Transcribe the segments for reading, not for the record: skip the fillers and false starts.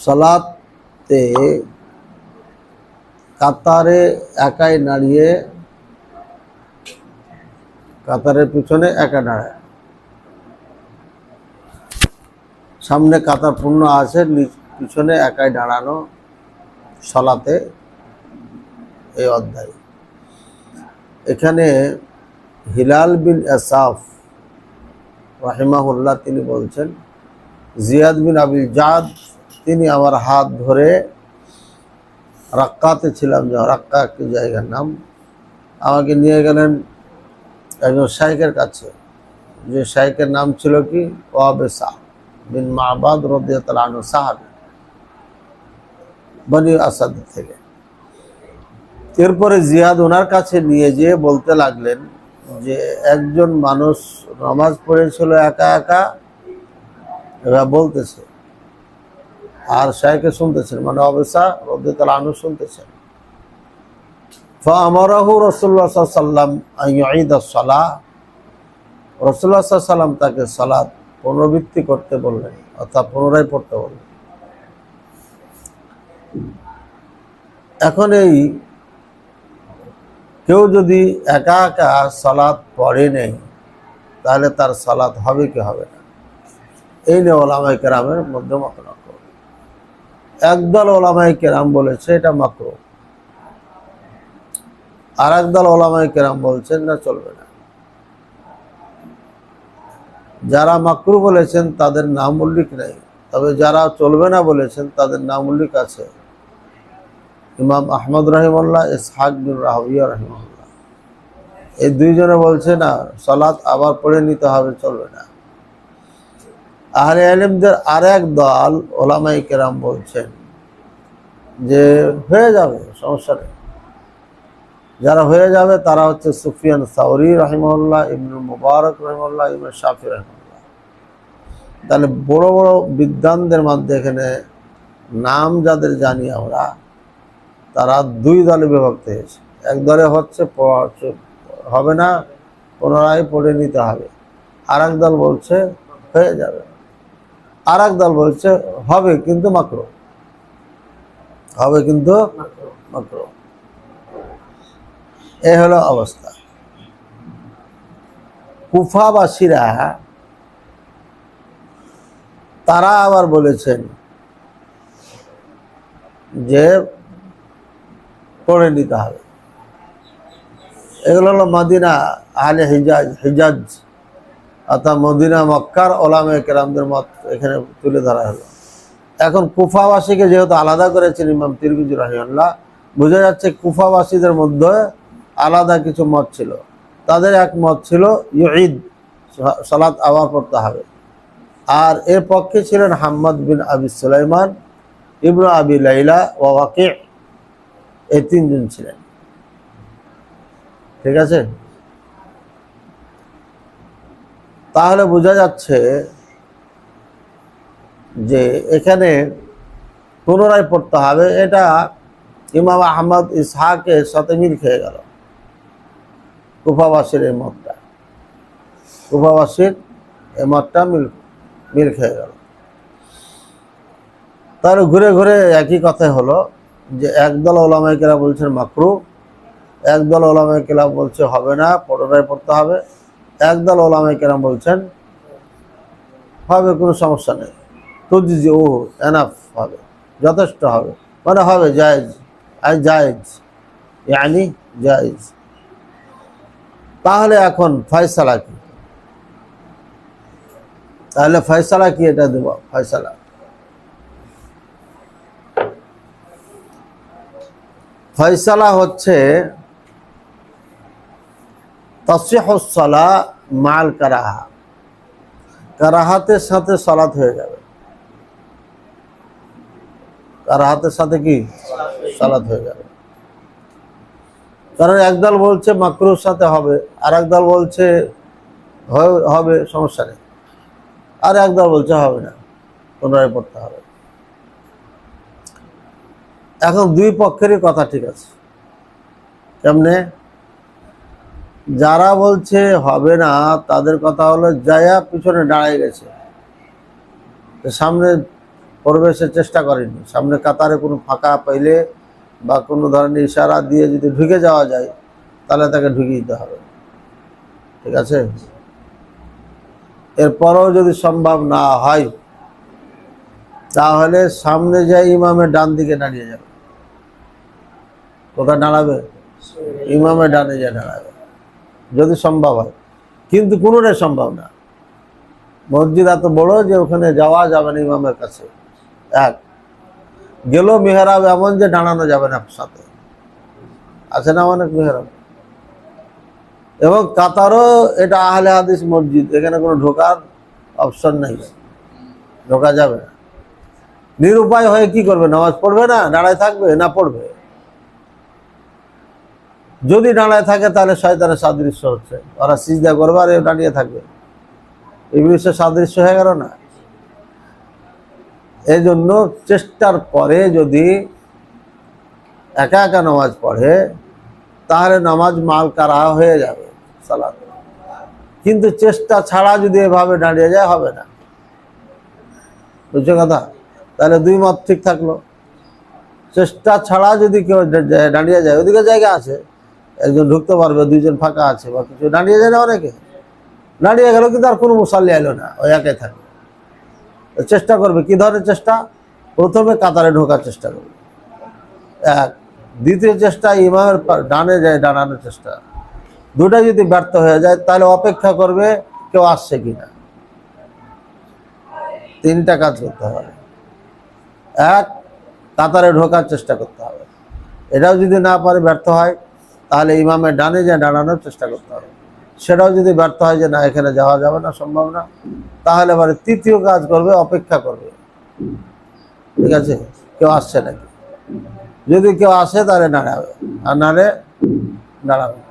সালাতে কাতারে একাই দাঁড়িয়ে কাতারের পিছনে একা দাঁড়ায়, সামনে কাতার পূর্ণ আছে, পিছনে একাই দাঁড়ানো সালাতে এই অধ্যায়। এখানে হিলাল বিন আসাফ রাহিমাহুল্লাহ তিনি বলছেন, জিয়াদ বিন আবিল জাদ তিনি আমার হাত ধরে, রাক্কাতে ছিলাম, রাক্কা একটি জায়গার নাম, আমাকে নিয়ে গেলেন একজন শাইখের কাছে, যে শাইখের নাম ছিল কি ওয়াবেসা বিন মাবাদ রাদিয়াল্লাহু আনহু, সাহাবী, বনি আসাদ থেকে। এরপরে জিয়াদ ওনার কাছে নিয়ে যেয়ে বলতে লাগলেন যে একজন মানুষ নামাজ পড়েছিল একা একা, এবার বলতেছে আর শাইখে শুনতেছেন, মানে ওয়াবেসা রাদিয়াল্লাহু আনহু শুনতেছেন। ফাআমারাহু রাসূলুল্লাহ সাল্লাল্লাহু আলাইহি ওয়াসাল্লাম আন ইউঈদা সালাহ, রাসূলুল্লাহ সাল্লাল্লাহু আলাইহি ওয়াসাল্লাম তাকে সালাত পুনরাবৃত্তি করতে বললেন, অর্থাৎ পুনরায় পড়তে বললেন। এখন এই কেউ যদি একা একা সালাত পড়ে নেই, তাহলে তার সালাত হবে কি হবে না, এই নিয়ে ওলামায়ে কেরামের মধ্যে মতনৈক্য। একদল ওলামায়ে কেরাম বলেছে এটা মাকরুহ, আর একদল ওলামায়ে কেরাম বলছেন না, চলবে না। যারা মাকরুহ বলেছেন তাদের নাম উল্লেখ নেই, তবে যারা চলবে না বলেছেন তাদের নাম উল্লেখ আছে। ইমাম আহমদ রাহিমাহুল্লাহ, ইসহাক বিন রাহওয়িহ রাহিমাহুল্লাহ, এই দুইজনে বলছে না, সালাত আবার পড়ে নিতে হবে, চলবে না। আহলে ইলমদের আরেক দল ওলামায়ে কেরাম বলছেন যে হয়ে যাবে, সমস্যা নেই। যারা হয়ে যাবে তারা হচ্ছে সুফিয়ান সাউরি রাহিমাহুল্লাহ, ইবনুল মুবারক রাহিমাহুল্লাহ, ইমাম শাফিঈ রাহিমাহুল্লাহ। তাহলে বড় বড় বিদ্বানদের মধ্যে এখানে নাম যাদের জানি আমরা, তারা দুই দলে বিভক্ত হয়েছে। এক দলে হচ্ছে হবে না, পুনরায় পড়ে নিতে হবে, আর এক দল বলছে হয়ে যাবে, আর এক দল বলছে হবে কিন্তু মাকরুহ, হবে কিন্তু মাকরুহ। এই হলো অবস্থা। কুফাবাসীরা তারা আবার বলেছেন যে পড়ে নিতে হবে। এগুলো হলো মদিনা আহলে হিজাজ অর্থাৎ মদিনা মক্কার ওলামায়ে কেরামদের মত এখানে তুলে ধরা হলো। এখন কুফাবাসীকে যেহেতু আলাদা করেছেন ইমাম তিরমিজি রাহিমাহুল্লাহ, বোঝা যাচ্ছে কুফাবাসীদের মধ্যে আলাদা কিছু মত ছিল। তাদের এক মত ছিল ইউঈদ, সালাত আবার পড়তে হবে। আর এর পক্ষে ছিলেন হাম্মাদ বিন আবি সুলাইমান, ইবনু আবি লাইলা ওয়া ওয়াকি', এই তিনজন ছিলেন। ঠিক আছে, তাহলে বোঝা যাচ্ছে যে এখানে পুনরায় পড়তে হবে। এটা ইমাম আহমদ ইসহাকের সাথে মিল খেয়ে গেল কুফাবাসীর এই মতটা, কুফাবাসীর এই মতটা মিল খেয়ে গেল। তাহলে ঘুরে ঘুরে একই কথা হলো যে একদল ওলামায়ে কেরাম বলছেন মাকরুহ, একদল ওলামায়ে কেরাম বলছে হবে না, পুনরায় পড়তে হবে, একদল ওলামায়ে কেরাম বলছেন হবে, কোনো সমস্যা নেই, তুজি ও এনাফ, হবে, যথেষ্ট হবে, মানে হবে, জায়েজ, জায়েজ ইয়ানি জায়েজ। তাহলে এখন ফয়সালা কি? তাহলে ফয়সালা কি এটা দেব। ফয়সালা ফয়সালা হচ্ছে তাসিহুস সালাহ মাল কারাহা, কারাহাতের সাথে সালাত হয়ে যাবে, কারাহাতের সাথে কি সালাত হয়ে যাবে। কারণ একদল বলছে মাকরুহর সাথে হবে, আর একদল বলছে হবে, সমস্যা নেই, আর একদল বলছে হবে না, পুনরায় পড়তে হবে। এখন দুই পক্ষেরই কথা ঠিক আছে। কেমনে? যারা বলছে হবে না তাদের কথা হলো যায়া পিছনে দাঁড়ায় গেছে, সামনে প্রবেশের চেষ্টা করেনি। সামনে কাতারে কোনো ফাঁকা পাইলে বা কোনো ধরনের ইশারা দিয়ে যদি ঢুকে যাওয়া যায় তাহলে তাকে ঢুকিয়ে দিতে হবে, ঠিক আছে। এরপরেও যদি সম্ভব না হয় তাহলে সামনে যাই ইমামের ডান দিকে দাঁড়িয়ে যাবে। কোথায় দাঁড়াবে? ইমামের ডানে যা দাঁড়াবে যদি সম্ভব হয়, কিন্তু কোনোটাই সম্ভব না। মসজিদ এত বড় যে ওখানে যাওয়া যাবে না ইমামের কাছে। এক গেলেও মেহরাব এমন যে দাঁড়ানো যাবে না, সাথে আছে না অনেক মেহরাব। এবং কাতারও এটা আহলে হাদিস মসজিদ, এখানে কোনো ঢোকার অপশন নেই, ঢোকা যাবে না। নিরুপায় হয়ে কি করবে? নামাজ পড়বে না, দাঁড়ায় থাকবে না পড়বে? যদি দাঁড়ায় থাকে তাহলে শয়তানের সাদৃশ্য হচ্ছে, ওরা সিজদা করবে আর দাঁড়িয়ে থাকবে, ইবলিসের সাদৃশ্য হয়ে গেল না। এই জন্য চেষ্টার পরে যদি একা একা নামাজ পড়ে তাহলে নামাজ মাল কারা হয়ে যাবে সালাত। কিন্তু চেষ্টা ছাড়া যদি এভাবে দাঁড়িয়ে যায় হবে না, বুঝছো কথা? তাহলে দুই মত ঠিক থাকলো। চেষ্টা ছাড়া যদি কেউ দাঁড়িয়ে যায়, ওদিকে জায়গা আছে, একজন ঢুকতে পারবে, দুইজন ফাঁকা আছে বা কিছু, দাঁড়িয়ে যায় না অনেকে, দাঁড়িয়ে গেল কিন্তু আর কোনো মুসাল্লি এলো না, ওই একাই থাকবে। চেষ্টা করবে, কি ধরনের চেষ্টা? প্রথমে কাতারে ঢোকার চেষ্টা করবে, এক। দ্বিতীয় চেষ্টা ইমামের ডানে যায় দাঁড়ানোর চেষ্টা। দুটা যদি ব্যর্থ হয়ে যায় তাহলে অপেক্ষা করবে কেউ আসছে কিনা। তিনটা কাজ করতে হবে। এক, কাতারে ঢোকার চেষ্টা করতে হবে। এটাও যদি না পারে, ব্যর্থ হয়, তাহলে ইমামের ডানে যায় দাঁড়ানোর চেষ্টা করতে হবে। সেটাও যদি ব্যর্থ হয় যে না এখানে যাওয়া যাবে না, সম্ভব না, তাহলে এবারে তৃতীয় কাজ করবে, অপেক্ষা করবে, ঠিক আছে, কেউ আসছে নাকি। যদি কেউ আসে তাহলে দাঁড়াবে, আর নাহলে দাঁড়াবে না।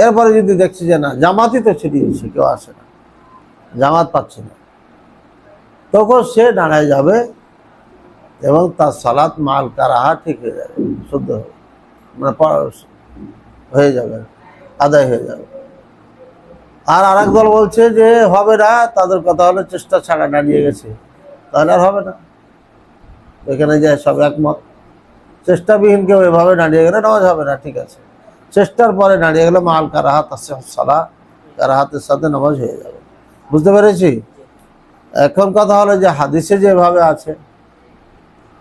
এরপরে যদি দেখছি যে না জামাতই তো ছিটিয়েছে, কেউ আসে না, জামাত পাচ্ছে না, তখন সে দাঁড়ায় যাবে এবং তার সালাত মাল কারাহা ঠিক হয়ে যাবে, শুদ্ধ হবে, মানে হয়ে যাবে, আদায় হয়ে যাবে। আর আরেক দল বলছে যে হবে না, তাদের কথা হলো চেষ্টা ছাড়া দাঁড়িয়ে গেছে, তাহলে আর হবে না। এখানে যায় সব একমত, চেষ্টাবিহীন কেউ এভাবে দাঁড়িয়ে গেলে নামাজ হবে না, ঠিক আছে। চেষ্টার পরে দাঁড়িয়ে গেলে মাল কারাহাত আছে, সালা কারাহাতের সাথে নামাজ হয়ে যাবে। বুঝতে পেরেছি? এখন কথা হলো যে হাদিসে যেভাবে আছে,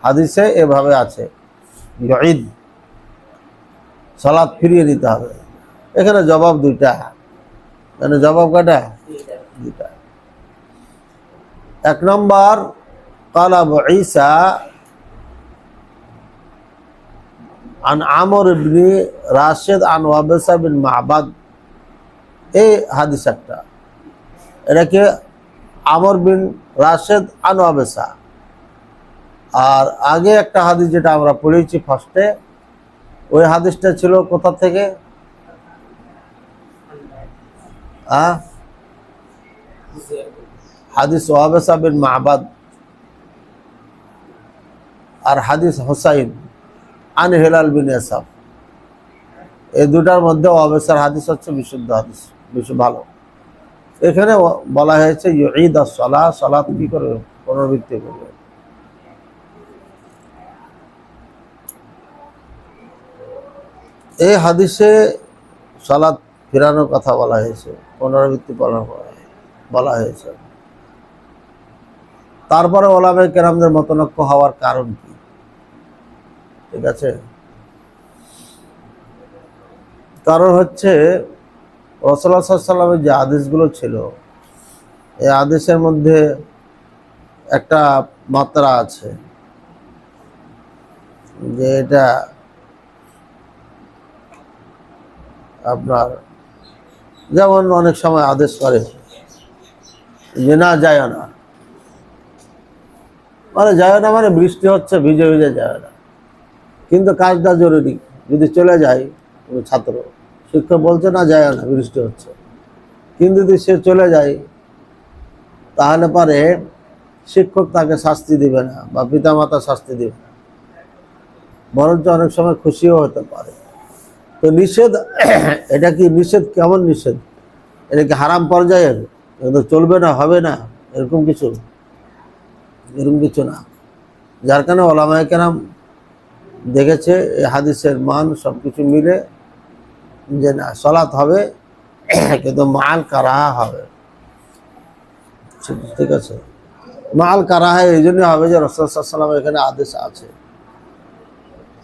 হাদিসে এভাবে আছে ঈদ সালাত ফিরিয়ে দিতে হবে। এখানে জবাব দুইটা, মানে জবাব কয়টা? দুইটা। এক নম্বর, قال أبو عيسى عن عمرو بن راشد عن وابصة بن معبد, এই হাদিস একটা, এটাকে আমর বিন রাশেদ আন ওয়াবেসা। আর আগে একটা হাদিস যেটা আমরা পড়েছি ফার্স্টে, ওই হাদিসটা ছিল কোথা থেকে? হাদিস ওয়াবেসা বিন মাহবাদ আর হাদিস হুসাইন আন হেলাল বিন ইয়াসাফ। এই দুটার মধ্যে ওয়াবেসার হাদিস হচ্ছে বিশুদ্ধ হাদিস, বেশি ভালো। এখানে বলা হয়েছে ঈদ আর সালাত, সালাত কি করবে? পুনরাবৃত্তি করবে। এই হাদিসে সালাত ফেরানোর কথা বলা হয়েছে, পুনরাবৃত্তি বলা হয়েছে। তারপরে ওলামায়ে কেরামদের মতনৈক্য হওয়ার কারণ কি? ঠিক আছে, কারণ হচ্ছে রাসূলুল্লাহ সাল্লাল্লাহু আলাইহি ওয়াসাল্লামের যে আদেশগুলো ছিল, এই আদেশের মধ্যে একটা মাত্রা আছে যে এটা আপনার, যেমন অনেক সময় আদেশ করে যে না যায় না, মানে যায় না মানে বৃষ্টি হচ্ছে, ভিজে ভিজে যায় না, কিন্তু কাজটা জরুরি। যদি চলে যায় কোনো ছাত্র, শিক্ষক বলছে না যায় না, বৃষ্টি হচ্ছে, কিন্তু যদি সে চলে যায় তাহলে পরে শিক্ষক তাকে শাস্তি দিবে না বা পিতামাতা শাস্তি দিবে না, বরঞ্চ অনেক সময় খুশিও হতে পারে। তো নিষেধ, এটা কি নিষেধ? কেমন নিষেধ? এটা কি হারাম পর্যায়ের? এটা চলবে না, হবে না, এরকম কিছু না। যার কারণে ওলামায়ে কেরাম দেখেছে এই হাদিসের মান সব কিছু মিলে যে না সালাত হবে, কিন্তু মাল কারাহা হবে। ঠিক আছে, মাল কারাহা এই জন্য হবে যে রাসূল সাল্লাল্লাহু আলাইহি ওয়াসাল্লাম এখানে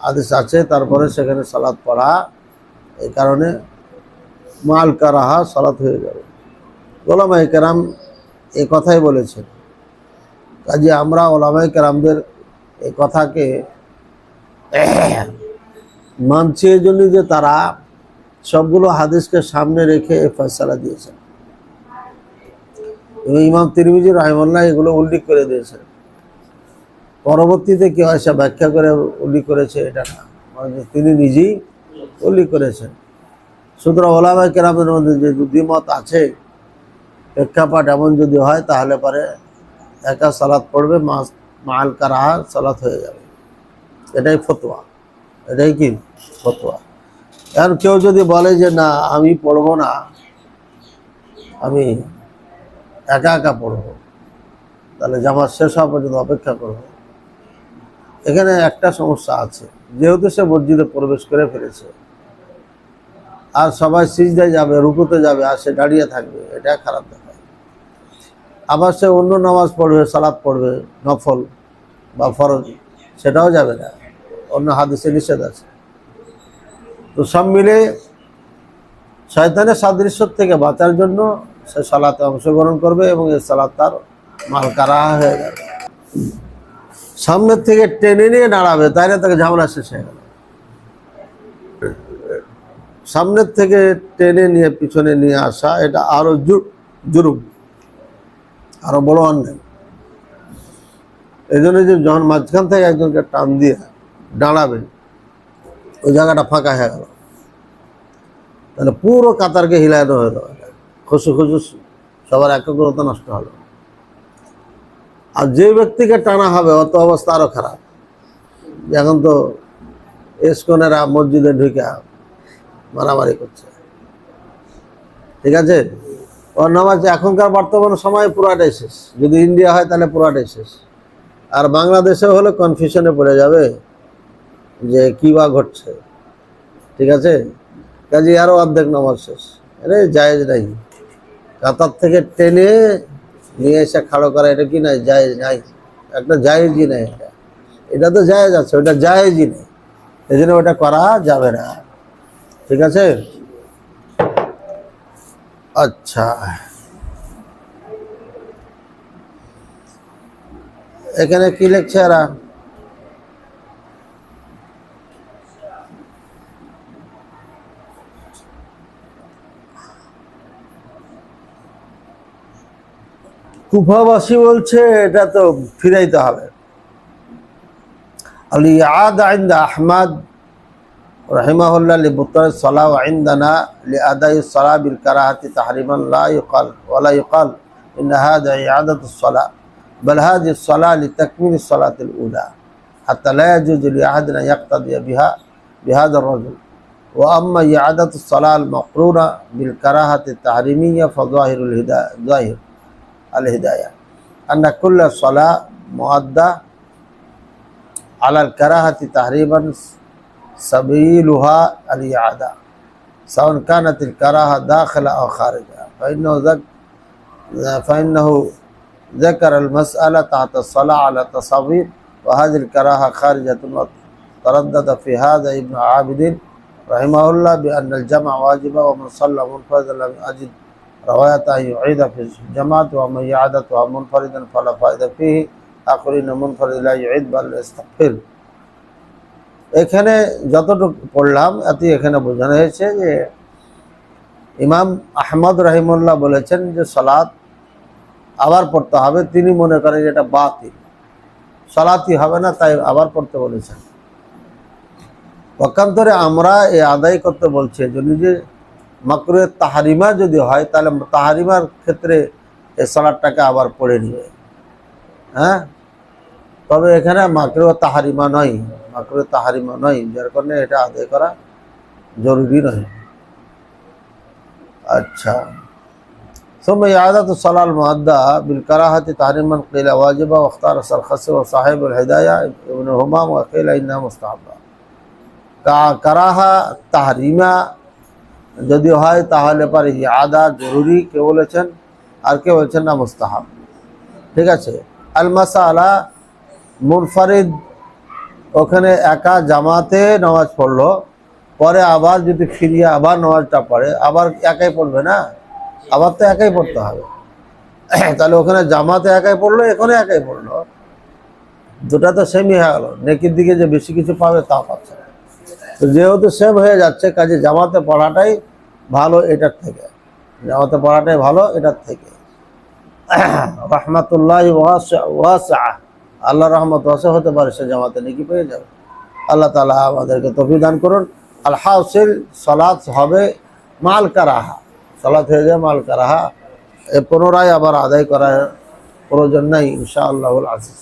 আদেশ আছে, তারপরে সেখানে সালাত পড়া, এই কারণে মাল কারাহা সালাত হয়ে যাবে। ওলামায়ে কেরাম এই কথাই বলেছেন। কাজে আমরা ওলামায়ে কেরামদের এই কথাকে মানছি এই জন্য যে তারা সবগুলো হাদিসকে সামনে রেখে ফয়সালা দিয়েছেন। এবং ইমাম তিরমিজি রাহিমাহুল্লাহ এগুলো উল্লেখ করে দিয়েছেন। পরবর্তীতে কেউ এসে ব্যাখ্যা করে উল্লেখ করেছে এটা না, মানে তিনি নিজেই উল্লেখ করেছেন। সুতরাং ওলামায়ে কেরামের মধ্যে যে দ্বিমত আছে, প্রেক্ষাপট এমন যদি হয় তাহলে পরে একা সালাত পড়বে, মাল কারাহা সালাত হয়ে যাবে। এটাই ফতোয়া, এটাই কি ফতোয়া। এখন কেউ যদি বলে যে না আমি পড়বো না, আমি একা একা পড়বো, তাহলে জামাত শেষ হওয়া পর্যন্ত অপেক্ষা করবো। এখানে একটা সমস্যা আছে, যেহেতু সে মসজিদে প্রবেশ করে ফেলেছে আর সবাই সিজদায় যাবে, রুকুতে যাবে, আর সে দাঁড়িয়ে থাকবে, এটা খারাপ দেখায়। আবার সে অন্য নামাজ পড়বে, সালাত পড়বে, নফল বা ফরজ, সেটাও যাবে না, অন্য হাদিসে নিষেধ আছে। তো সব মিলে শয়তানের সাদৃশ্য থেকে বাঁচার জন্য সে সালাতে অংশগ্রহণ করবে এবং এই সালাত তার মাল কারাহা হয়ে যাবে। সামনের থেকে টেনে নিয়ে দাঁড়াবে, তাইলে তাকে ঝামেলা শেষ হয়ে গেল। সামনের থেকে টেনে নিয়ে পিছনে নিয়ে আসা, এটা আরো জুলুম, আরো বড় অন্যায়। এই জন্য যে যখন মাঝখান থেকে একজনকে টান দিয়ে দাঁড়াবে, ওই জায়গাটা ফাঁকা হয়ে গেল, তাহলে পুরো কাতারকে হিলানো হলো, খুশু খুশু সবার একাগ্রতা নষ্ট হলো। আর যে ব্যক্তিকে টানা হবে অত অবস্থা আরো খারাপ। এখন তো ইসকনেরা মসজিদে ঢুকে মারামারি করছে, ঠিক আছে, ওর নামাজ এখনকার বর্তমান সময়ে পুরাটাই শেষ। যদি ইন্ডিয়া হয় তাহলে পুরাটাই শেষ, আর বাংলাদেশে হলে কনফিউশনে পড়ে যাবে যে কি বা ঘটছে, ঠিক আছে। কাজে আরো অর্ধেক নামাজ শেষ। আরে জায়েজ নাই, কাতার থেকে টেনে নিয়ে এসে খাড়ো করা, এটা কি নাই? জায়েজ নাই, একটা জায়েজই নাই। এটা তো জায়েজ আছে, ওটা জায়েজই নেই, এই জন্য ওটা করা যাবে না, ঠিক আছে। আচ্ছা, এখানে কি লিখছে এরা? কুফাবাসী বলছে এটা তো ফিরাইতে হবে। আলী আদ আইন্দা আহমদ রহিমাহুল্লাহ লিবুতর সালাহ আইন্দানা লিআদাই সালাহ বিল কারাহাতি তাহরিমান লা ইউকাল ওয়ালা ইউকাল ইন হাযা ইআদাতু সালাহ বাল হাযিহি সালাহ লিতাকমিল সালাতিল উলা হাত্তা লা ইয়াজুজু লিআহাদিন আন ইয়াক্তাদিয়া বিহা বিহাযা আর-রাজুল। ওয়া আম্মা ইআদাতু সালাহ আল মাকরুনা বিল কারাহাতি তাহরিমিয়্যা ফাযাহিরুল হিদায়াহ الهداية أن كل صلاة مؤدة على الكراهة تحريما سبيلها الإعادة سواء كانت الكراهة داخلة أو خارجة، فإنه ذكر المسألة تحت الصلاة على تصوير، وهذه الكراهة خارجة. تردد في هذا ابن عابد رحمه الله بأن الجمع واجبة، ومن صلى منفردا لم أجد رواية أن يعيد في الجماعة، ومن إعادتها منفردا فلا فائدة فيه. آخرين منفرد لا يعيد بل يستغفر। এখানে যতটুকু পড়লাম এতে এখানে বোঝানো হয়েছে যে ইমাম আহমদ রহিমুল্লাহ বলেছেন যে সালাত আবার পড়তে হবে। তিনি মনে করেন এটা বাতিল, সালাতই হবে না, তাই আবার পড়তে বলেছেন। পক্ষান্তরে আমরা এই আদায় করতে বলছি যদি যে মাকরুহে তাহরিমা যদি হয়, তাহলে তাহরিমার ক্ষেত্রে এই সালাতটাকে আবার পড়ে নিবে। হ্যাঁ, তবে এখানে মাকরুহে তাহরিমা নয়, মাকরুহে তাহরিমা নয়, যার কারণে এটা আদায় করা জরুরি নয়। আচ্ছা, ثم إعادة الصلاة المؤدى بالكراهة تحريما قيل واجبة واختار السرخسي وصاحب الهداية ابن همام وقيل إنها مستحبة কারাহা তাহরিমা যদি হয় তাহলে পরে ইআদা জরুরি কে বলেছেন আর কে বলেছেন না মুস্তাহাব ঠিক আছে আল মাসালা মুনফারিদ ওখানে একা জামাতে নামাজ পড়লো পরে আবার যদি ফিরিয়ে আবার নামাজটা পড়ে আবার একাই পড়বে না আবার তো একাই পড়তে হবে তাহলে ওখানে জামাতে একাই পড়লো এখানে একাই পড়লো দুটা তো সেমই হয়ে গেল নেকির দিকে যে বেশি কিছু পাবে তা পাচ্ছে না তো যেহেতু সেম হয়ে যাচ্ছে কাজে জামাতে পড়াটাই ভালো এটার থেকে জামাতে পড়াটাই ভালো এটার থেকে রহমাতুল্লাহ ওয়াসা আল্লাহ রহমত ওয়াসা হতে পারে সে জামাতে নেকি পেয়ে যাবে আল্লাহ তাআলা আমাদেরকে তৌফিক দান করুন আল হাসিল সালাত হবে মাল কারাহা সালাত হয়ে যায় মাল কারাহা পুনরায় আবার আদায় করার প্রয়োজন নাই ইনশাআল্লাহুল আজিজ